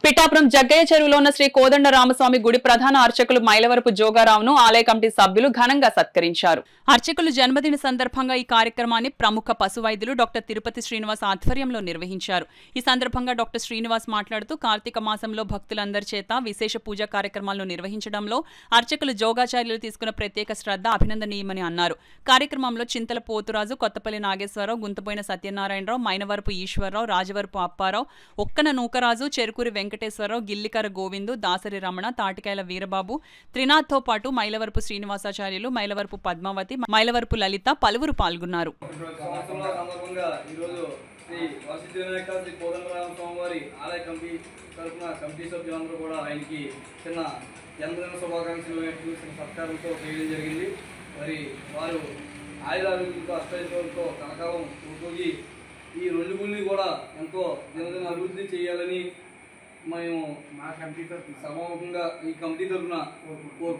పిఠాపురం జగ్గయ్య చెరువులో ఉన్న శ్రీ కోదండ రామస్వామి గుడి ప్రధాన అర్చకులు మైలవరపు జోగారావును ఆలయ కమిటీ సభ్యులు ఘనంగా సత్కరించారు. అర్చకులు జన్మదిన సందర్భంగా ఈ కార్యక్రమాన్ని ప్రముఖ పశు వైద్యులు డాక్టర్ తిరుపతి శ్రీనివాస్ ఆధ్వర్యంలో నిర్వహించారు. ఈ సందర్భంగా డాక్టర్ శ్రీనివాస్ మాట్లాడుతూ కార్తీక మాసంలో భక్తులందరి చేత విశేష పూజా కార్యక్రమాలను నిర్వహించడంలో అర్చకులు జోగాచార్యులు తీసుకున్న ప్రత్యేక శ్రద్ధ అభినందనీయమని అన్నారు. కార్యక్రమంలో చింతల పోతురాజు, కొత్తపల్లి నాగేశ్వరరావు, గుంతపోయిన సత్యనారాయణరావు, మైనవరపు ఈశ్వరరావు, రాజవరపు అప్పారావు, ఒక్కన నూకరాజు, చెరుకూరి వెంకటేశ్వరరావు, గిల్లికర గోవిందు, దాసరి రమణ, తాటికాయల వీరబాబు, త్రినాథ్తో పాటు మైలవరపు శ్రీనివాసాచార్యులు, మైలవరపు పద్మావతి, మైలవరపు లలిత పలువురు పాల్గొన్నారు. ఈ రెండు గుళ్ళు కూడా ఎంతో దినదిన అభివృద్ధి చేయాలని మేము మా కమిటీ తరఫున సభాముఖంగా ఈ కమిటీ తరఫున